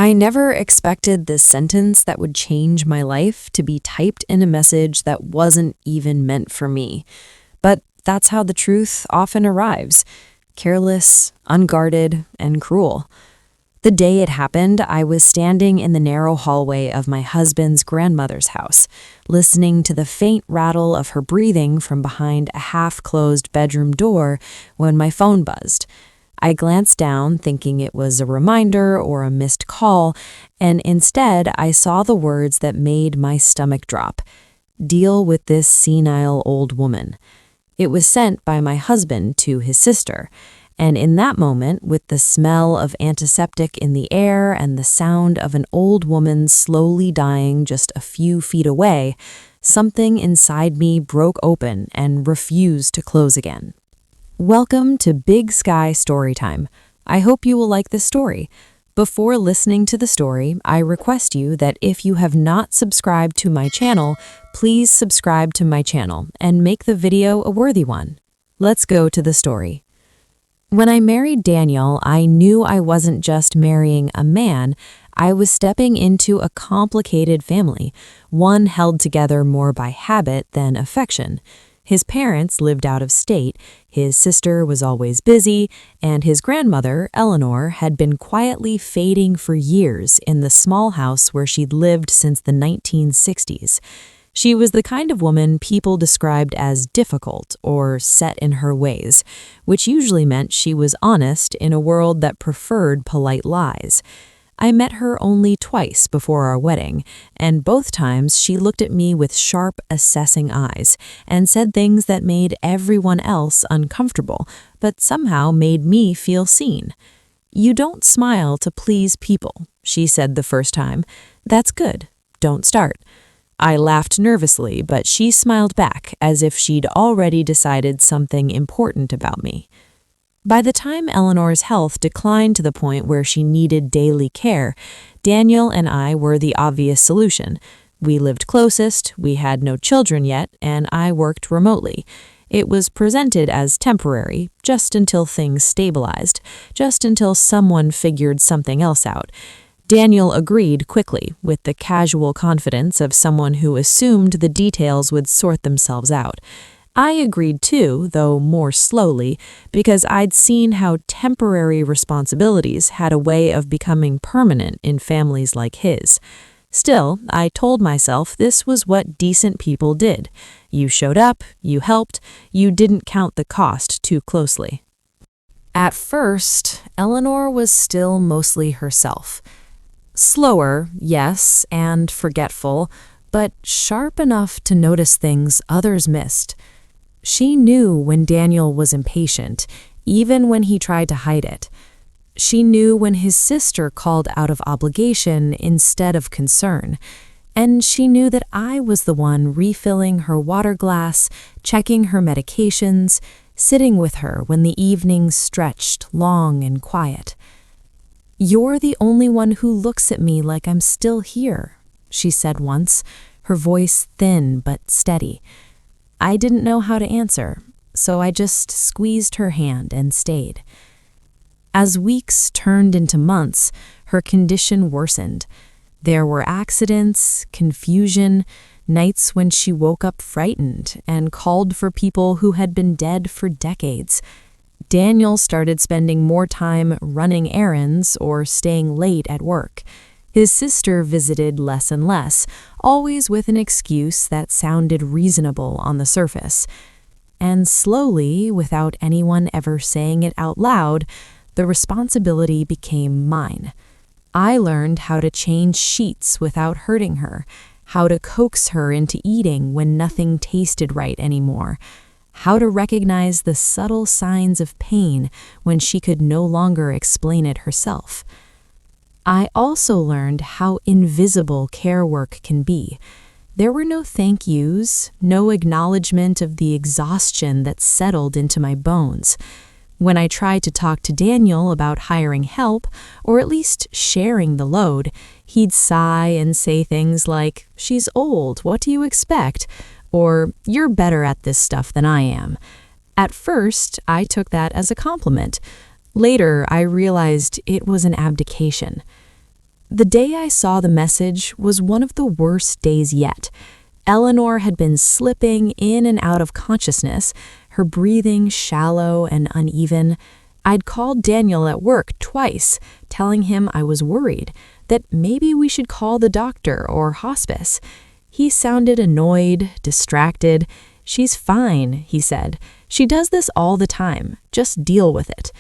I never expected this sentence that would change my life to be typed in a message that wasn't even meant for me. But that's how the truth often arrives: careless, unguarded, and cruel. The day it happened, I was standing in the narrow hallway of my husband's grandmother's house, listening to the faint rattle of her breathing from behind a half-closed bedroom door when my phone buzzed. I glanced down, thinking it was a reminder or a missed call, and instead I saw the words that made my stomach drop: "Deal with this senile old woman." It was sent by my husband to his sister, and in that moment, with the smell of antiseptic in the air and the sound of an old woman slowly dying just a few feet away, something inside me broke open and refused to close again. Welcome to Big Sky Storytime. I hope you will like this story. Before listening to the story, I request you that if you have not subscribed to my channel, please subscribe to my channel and make the video a worthy one. Let's go to the story. When I married Daniel, I knew I wasn't just marrying a man. I was stepping into a complicated family, one held together more by habit than affection. His parents lived out of state, his sister was always busy, and his grandmother, Eleanor, had been quietly fading for years in the small house where she'd lived since the 1960s. She was the kind of woman people described as difficult or set in her ways, which usually meant she was honest in a world that preferred polite lies. I met her only twice before our wedding, and both times she looked at me with sharp, assessing eyes and said things that made everyone else uncomfortable, but somehow made me feel seen. "You don't smile to please people," she said the first time. "That's good. Don't start." I laughed nervously, but she smiled back as if she'd already decided something important about me. By the time Eleanor's health declined to the point where she needed daily care, Daniel and I were the obvious solution. We lived closest, we had no children yet, and I worked remotely. It was presented as temporary, just until things stabilized, just until someone figured something else out. Daniel agreed quickly, with the casual confidence of someone who assumed the details would sort themselves out. I agreed too, though more slowly, because I'd seen how temporary responsibilities had a way of becoming permanent in families like his. Still, I told myself this was what decent people did. You showed up, you helped, you didn't count the cost too closely. At first, Eleanor was still mostly herself. Slower, yes, and forgetful, but sharp enough to notice things others missed. She knew when Daniel was impatient, even when he tried to hide it. She knew when his sister called out of obligation instead of concern. And she knew that I was the one refilling her water glass, checking her medications, sitting with her when the evenings stretched long and quiet. "You're the only one who looks at me like I'm still here," she said once, her voice thin but steady. I didn't know how to answer, so I just squeezed her hand and stayed. As weeks turned into months, her condition worsened. There were accidents, confusion, nights when she woke up frightened and called for people who had been dead for decades. Daniel started spending more time running errands or staying late at work. His sister visited less and less, always with an excuse that sounded reasonable on the surface. And slowly, without anyone ever saying it out loud, the responsibility became mine. I learned how to change sheets without hurting her, how to coax her into eating when nothing tasted right anymore, how to recognize the subtle signs of pain when she could no longer explain it herself. I also learned how invisible care work can be. There were no thank yous, no acknowledgement of the exhaustion that settled into my bones. When I tried to talk to Daniel about hiring help, or at least sharing the load, he'd sigh and say things like, "She's old, what do you expect?" Or, "You're better at this stuff than I am." At first, I took that as a compliment. Later, I realized it was an abdication. The day I saw the message was one of the worst days yet. Eleanor had been slipping in and out of consciousness, her breathing shallow and uneven. I'd called Daniel at work twice, telling him I was worried, that maybe we should call the doctor or hospice. He sounded annoyed, distracted. "She's fine," he said. "She does this all the time. Just deal with it."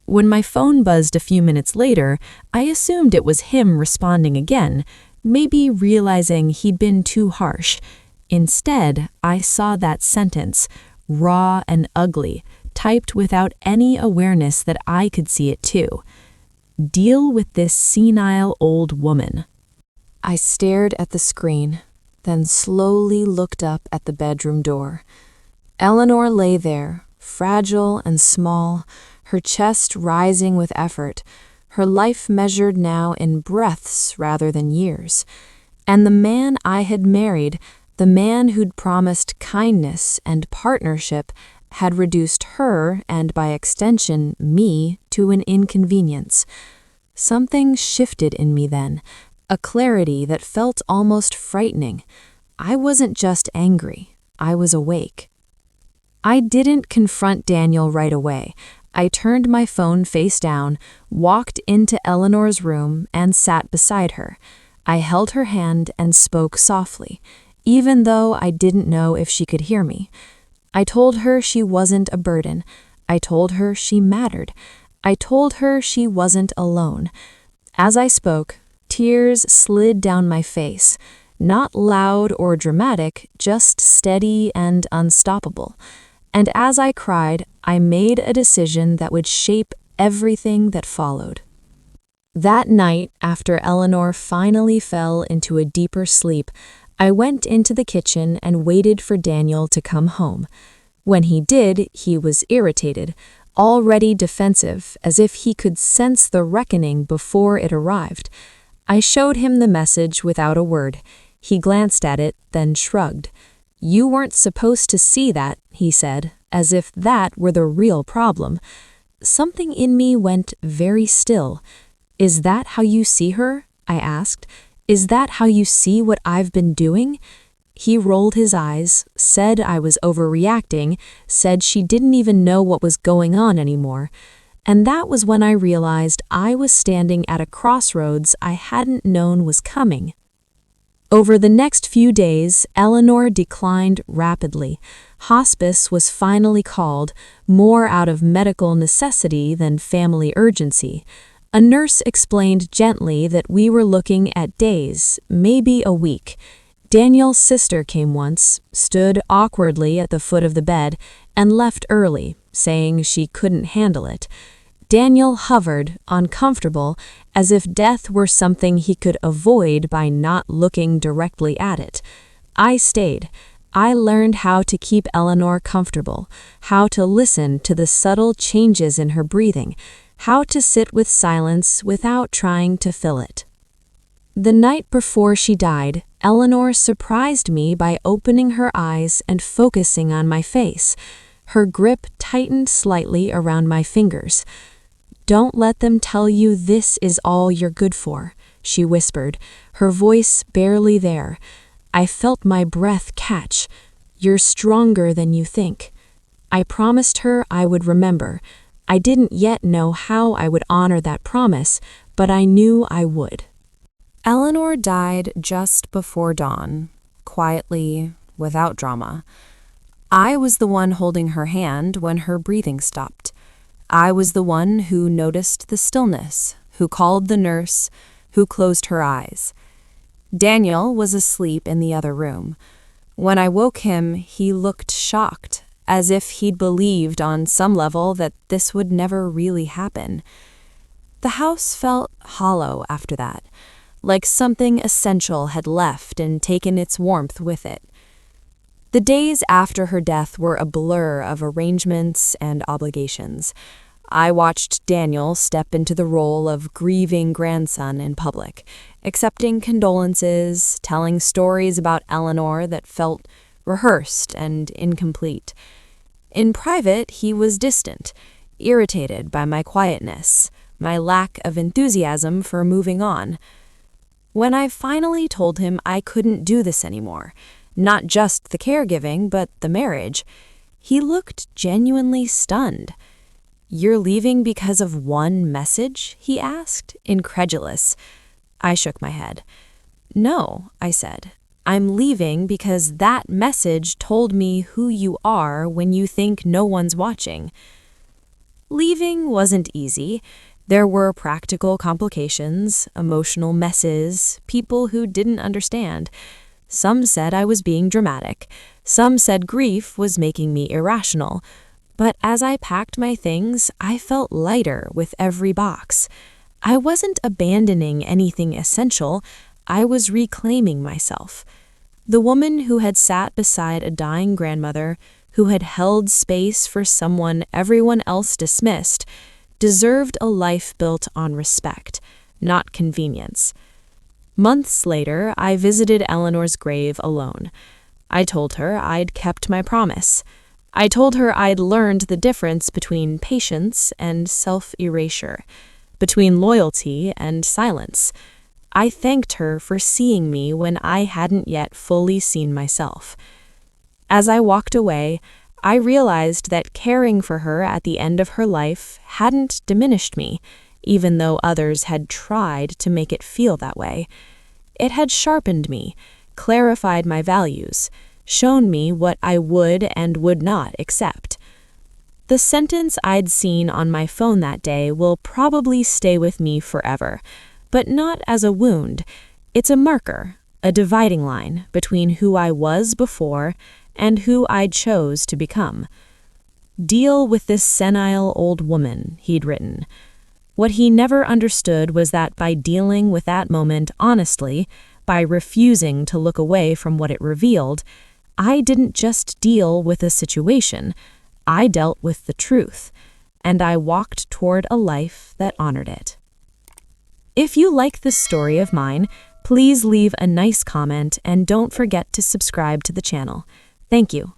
When my phone buzzed a few minutes later, I assumed it was him responding again, maybe realizing he'd been too harsh. Instead, I saw that sentence, raw and ugly, typed without any awareness that I could see it too. "Deal with this senile old woman." I stared at the screen, then slowly looked up at the bedroom door. Eleanor lay there, fragile and small, her chest rising with effort, her life measured now in breaths rather than years. And the man I had married, the man who'd promised kindness and partnership, had reduced her, and by extension me, to an inconvenience. Something shifted in me then, a clarity that felt almost frightening. I wasn't just angry, I was awake. I didn't confront Daniel right away. I turned my phone face down, walked into Eleanor's room, and sat beside her. I held her hand and spoke softly, even though I didn't know if she could hear me. I told her she wasn't a burden. I told her she mattered. I told her she wasn't alone. As I spoke, tears slid down my face, not loud or dramatic, just steady and unstoppable. And as I cried, I made a decision that would shape everything that followed. That night, after Eleanor finally fell into a deeper sleep, I went into the kitchen and waited for Daniel to come home. When he did, he was irritated, already defensive, as if he could sense the reckoning before it arrived. I showed him the message without a word. He glanced at it, then shrugged. "You weren't supposed to see that," he said, as if that were the real problem. Something in me went very still. "Is that how you see her?" I asked. "Is that how you see what I've been doing?" He rolled his eyes, said I was overreacting, said she didn't even know what was going on anymore. And that was when I realized I was standing at a crossroads I hadn't known was coming. Over the next few days, Eleanor declined rapidly. Hospice was finally called, more out of medical necessity than family urgency. A nurse explained gently that we were looking at days, maybe a week. Daniel's sister came once, stood awkwardly at the foot of the bed, and left early, saying she couldn't handle it. Daniel hovered, uncomfortable, as if death were something he could avoid by not looking directly at it. I stayed. I learned how to keep Eleanor comfortable, how to listen to the subtle changes in her breathing, how to sit with silence without trying to fill it. The night before she died, Eleanor surprised me by opening her eyes and focusing on my face. Her grip tightened slightly around my fingers. "Don't let them tell you this is all you're good for," she whispered, her voice barely there. I felt my breath catch. "You're stronger than you think." I promised her I would remember. I didn't yet know how I would honor that promise, but I knew I would. Eleanor died just before dawn, quietly, without drama. I was the one holding her hand when her breathing stopped. I was the one who noticed the stillness, who called the nurse, who closed her eyes. Daniel was asleep in the other room. When I woke him, he looked shocked, as if he'd believed on some level that this would never really happen. The house felt hollow after that, like something essential had left and taken its warmth with it. The days after her death were a blur of arrangements and obligations. I watched Daniel step into the role of grieving grandson in public, accepting condolences, telling stories about Eleanor that felt rehearsed and incomplete. In private, he was distant, irritated by my quietness, my lack of enthusiasm for moving on. When I finally told him I couldn't do this anymore, not just the caregiving, but the marriage, he looked genuinely stunned. "You're leaving because of one message?" he asked, incredulous. I shook my head. "No," I said. "I'm leaving because that message told me who you are when you think no one's watching." Leaving wasn't easy. There were practical complications, emotional messes, people who didn't understand. Some said I was being dramatic. Some said grief was making me irrational. But as I packed my things, I felt lighter with every box. I wasn't abandoning anything essential. I was reclaiming myself. The woman who had sat beside a dying grandmother, who had held space for someone everyone else dismissed, deserved a life built on respect, not convenience. Months later, I visited Eleanor's grave alone. I told her I'd kept my promise. I told her I'd learned the difference between patience and self-erasure, between loyalty and silence. I thanked her for seeing me when I hadn't yet fully seen myself. As I walked away, I realized that caring for her at the end of her life hadn't diminished me, even though others had tried to make it feel that way. It had sharpened me, clarified my values, shown me what I would and would not accept. The sentence I'd seen on my phone that day will probably stay with me forever, but not as a wound. It's a marker, a dividing line between who I was before and who I chose to become. "Deal with this senile old woman," he'd written. What he never understood was that by dealing with that moment honestly, by refusing to look away from what it revealed, I didn't just deal with a situation, I dealt with the truth, and I walked toward a life that honored it. If you like this story of mine, please leave a nice comment and don't forget to subscribe to the channel. Thank you.